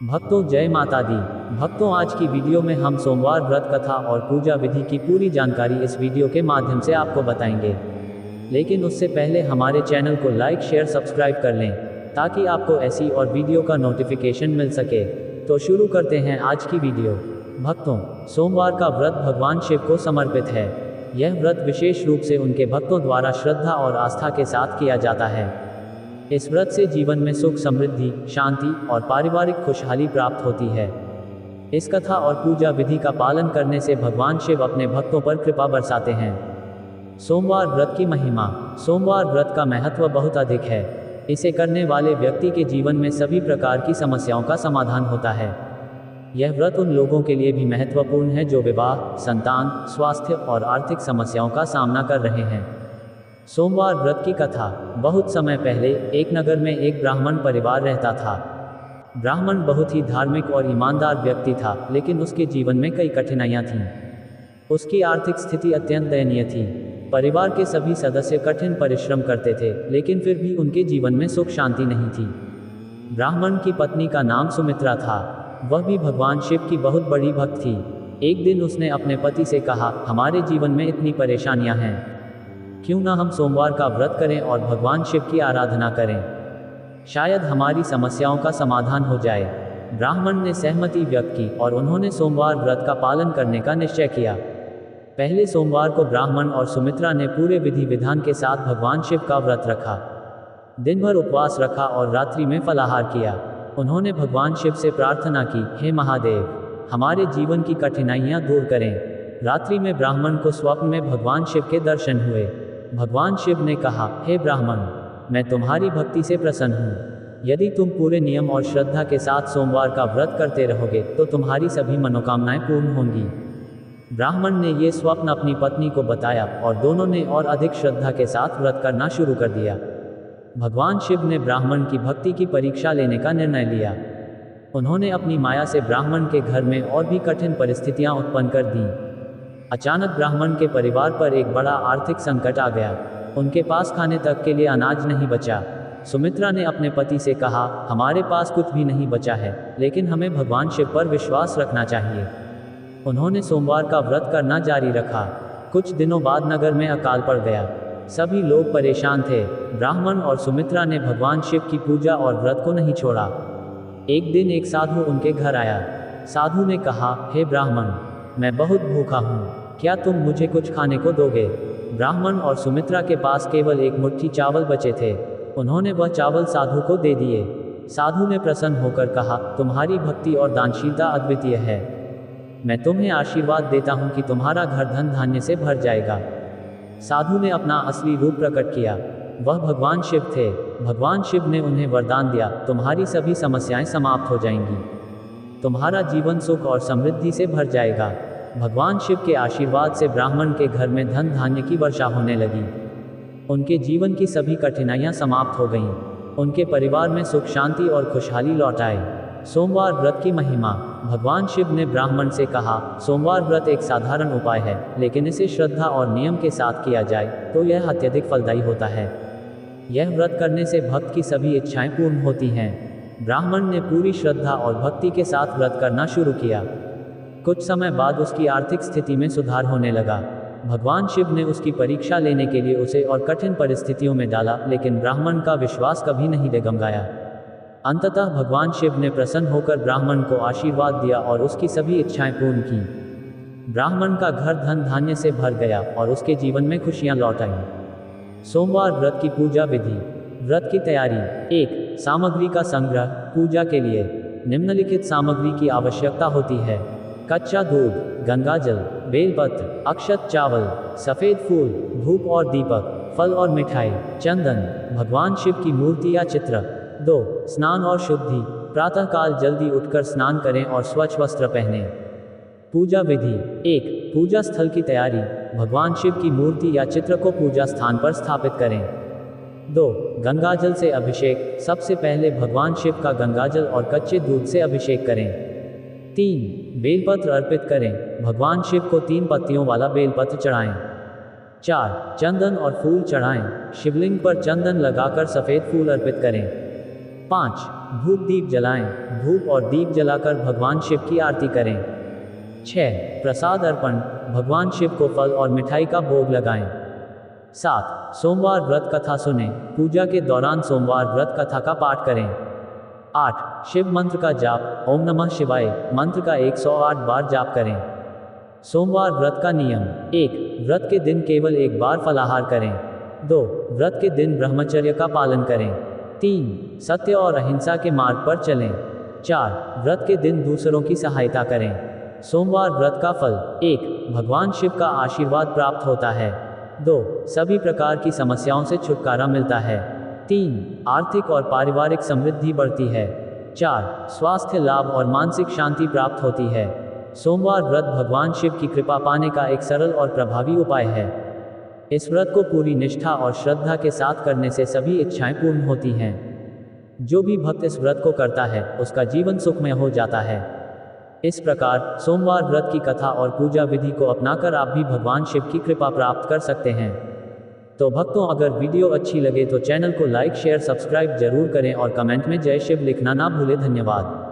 भक्तों जय माता दी। भक्तों आज की वीडियो में हम सोमवार व्रत कथा और पूजा विधि की पूरी जानकारी इस वीडियो के माध्यम से आपको बताएंगे। लेकिन उससे पहले हमारे चैनल को लाइक शेयर सब्सक्राइब कर लें ताकि आपको ऐसी और वीडियो का नोटिफिकेशन मिल सके। तो शुरू करते हैं आज की वीडियो। भक्तों, सोमवार का व्रत भगवान शिव को समर्पित है। यह व्रत विशेष रूप से उनके भक्तों द्वारा श्रद्धा और आस्था के साथ किया जाता है। इस व्रत से जीवन में सुख समृद्धि शांति और पारिवारिक खुशहाली प्राप्त होती है। इस कथा और पूजा विधि का पालन करने से भगवान शिव अपने भक्तों पर कृपा बरसाते हैं। सोमवार व्रत की महिमा। सोमवार व्रत का महत्व बहुत अधिक है। इसे करने वाले व्यक्ति के जीवन में सभी प्रकार की समस्याओं का समाधान होता है। यह व्रत उन लोगों के लिए भी महत्वपूर्ण है जो विवाह, संतान, स्वास्थ्य और आर्थिक समस्याओं का सामना कर रहे हैं। सोमवार व्रत की कथा। बहुत समय पहले एक नगर में एक ब्राह्मण परिवार रहता था। ब्राह्मण बहुत ही धार्मिक और ईमानदार व्यक्ति था, लेकिन उसके जीवन में कई कठिनाइयां थीं। उसकी आर्थिक स्थिति अत्यंत दयनीय थी। परिवार के सभी सदस्य कठिन परिश्रम करते थे, लेकिन फिर भी उनके जीवन में सुख शांति नहीं थी। ब्राह्मण की पत्नी का नाम सुमित्रा था। वह भी भगवान शिव की बहुत बड़ी भक्त थी। एक दिन उसने अपने पति से कहा, हमारे जीवन में इतनी परेशानियां हैं, क्यों ना हम सोमवार का व्रत करें और भगवान शिव की आराधना करें। शायद हमारी समस्याओं का समाधान हो जाए। ब्राह्मण ने सहमति व्यक्त की और उन्होंने सोमवार व्रत का पालन करने का निश्चय किया। पहले सोमवार को ब्राह्मण और सुमित्रा ने पूरे विधि विधान के साथ भगवान शिव का व्रत रखा। दिन भर उपवास रखा और रात्रि में फलाहार किया। उन्होंने भगवान शिव से प्रार्थना की, हे महादेव, हमारे जीवन की कठिनाइयां दूर करें। रात्रि में ब्राह्मण को स्वप्न में भगवान शिव के दर्शन हुए। भगवान शिव ने कहा, हे ब्राह्मण, मैं तुम्हारी भक्ति से प्रसन्न हूँ। यदि तुम पूरे नियम और श्रद्धा के साथ सोमवार का व्रत करते रहोगे तो तुम्हारी सभी मनोकामनाएं पूर्ण होंगी। ब्राह्मण ने ये स्वप्न अपनी पत्नी को बताया और दोनों ने और अधिक श्रद्धा के साथ व्रत करना शुरू कर दिया। भगवान शिव ने ब्राह्मण की भक्ति की परीक्षा लेने का निर्णय लिया। उन्होंने अपनी माया से ब्राह्मण के घर में और भी कठिन परिस्थितियां उत्पन्न कर दी। अचानक ब्राह्मण के परिवार पर एक बड़ा आर्थिक संकट आ गया। उनके पास खाने तक के लिए अनाज नहीं बचा। सुमित्रा ने अपने पति से कहा, हमारे पास कुछ भी नहीं बचा है, लेकिन हमें भगवान शिव पर विश्वास रखना चाहिए। उन्होंने सोमवार का व्रत करना जारी रखा। कुछ दिनों बाद नगर में अकाल पड़ गया। सभी लोग परेशान थे। ब्राह्मण और सुमित्रा ने भगवान शिव की पूजा और व्रत को नहीं छोड़ा। एक दिन एक साधु उनके घर आया। साधु ने कहा, हे ब्राह्मण, मैं बहुत भूखा हूँ, क्या तुम मुझे कुछ खाने को दोगे? ब्राह्मण और सुमित्रा के पास केवल एक मुट्ठी चावल बचे थे। उन्होंने वह चावल साधु को दे दिए। साधु ने प्रसन्न होकर कहा, तुम्हारी भक्ति और दानशीलता अद्वितीय है। मैं तुम्हें आशीर्वाद देता हूँ कि तुम्हारा घर धन धान्य से भर जाएगा। साधु ने अपना असली रूप प्रकट किया। वह भगवान शिव थे। भगवान शिव ने उन्हें वरदान दिया, तुम्हारी सभी समस्याएं समाप्त हो जाएंगी। तुम्हारा जीवन सुख और समृद्धि से भर जाएगा। भगवान शिव के आशीर्वाद से ब्राह्मण के घर में धन धान्य की वर्षा होने लगी। उनके जीवन की सभी कठिनाइयां समाप्त हो गईं। उनके परिवार में सुख शांति और खुशहाली लौट आए। सोमवार व्रत की महिमा। भगवान शिव ने ब्राह्मण से कहा, सोमवार व्रत एक साधारण उपाय है, लेकिन इसे श्रद्धा और नियम के साथ किया जाए तो यह अत्यधिक फलदायी होता है। यह व्रत करने से भक्त की सभी इच्छाएं पूर्ण होती हैं। ब्राह्मण ने पूरी श्रद्धा और भक्ति के साथ व्रत करना शुरू किया। कुछ समय बाद उसकी आर्थिक स्थिति में सुधार होने लगा। भगवान शिव ने उसकी परीक्षा लेने के लिए उसे और कठिन परिस्थितियों में डाला, लेकिन ब्राह्मण का विश्वास कभी नहीं डगमगाया। अंततः भगवान शिव ने प्रसन्न होकर ब्राह्मण को आशीर्वाद दिया और उसकी सभी इच्छाएं पूर्ण की। ब्राह्मण का घर धन धान्य से भर गया और उसके जीवन में खुशियां लौट आईं। सोमवार व्रत की पूजा विधि। व्रत की तैयारी। 1. सामग्री का संग्रह। पूजा के लिए निम्नलिखित सामग्री की आवश्यकता होती है। कच्चा दूध, गंगाजल, बेलपत्र, अक्षत चावल, सफेद फूल, धूप और दीपक, फल और मिठाई, चंदन, भगवान शिव की मूर्ति या चित्र। 2. स्नान और शुद्धि। प्रातःकाल जल्दी उठकर स्नान करें और स्वच्छ वस्त्र पहनें। पूजा विधि। 1. पूजा स्थल की तैयारी। भगवान शिव की मूर्ति या चित्र को पूजा स्थान पर स्थापित करें। 2. गंगाजल से अभिषेक। सबसे पहले भगवान शिव का गंगाजल और कच्चे दूध से अभिषेक करें। 3. बेलपत्र अर्पित करें। भगवान शिव को 3 पत्तियों वाला बेलपत्र चढ़ाएं। 4. चंदन और फूल चढ़ाएं। शिवलिंग पर चंदन लगाकर सफेद फूल अर्पित करें। 5. धूप दीप जलाएं, धूप और दीप जलाकर भगवान शिव की आरती करें। 6. प्रसाद अर्पण, भगवान शिव को फल और मिठाई का भोग लगाएं। 7. सोमवार व्रत कथा सुनें, पूजा के दौरान सोमवार व्रत कथा का पाठ करें। 8. शिव मंत्र का जाप, ओम नमः शिवाय मंत्र का 108 बार जाप करें। सोमवार व्रत का नियम: 1. व्रत के दिन केवल एक बार फलाहार करें। 2. व्रत के दिन ब्रह्मचर्य का पालन करें। 3. सत्य और अहिंसा के मार्ग पर चलें। 4. व्रत के दिन दूसरों की सहायता करें। सोमवार व्रत का फल: 1. भगवान शिव का आशीर्वाद प्राप्त होता है। 2. सभी प्रकार की समस्याओं से छुटकारा मिलता है। 3. आर्थिक और पारिवारिक समृद्धि बढ़ती है। 4. स्वास्थ्य लाभ और मानसिक शांति प्राप्त होती है। सोमवार व्रत भगवान शिव की कृपा पाने का एक सरल और प्रभावी उपाय है। इस व्रत को पूरी निष्ठा और श्रद्धा के साथ करने से सभी इच्छाएं पूर्ण होती हैं। जो भी भक्त इस व्रत को करता है उसका जीवन सुखमय हो जाता है। इस प्रकार सोमवार व्रत की कथा और पूजा विधि को अपनाकर आप भी भगवान शिव की कृपा प्राप्त कर सकते हैं। तो भक्तों, अगर वीडियो अच्छी लगे तो चैनल को लाइक शेयर सब्सक्राइब जरूर करें और कमेंट में जय शिव लिखना ना भूलें। धन्यवाद।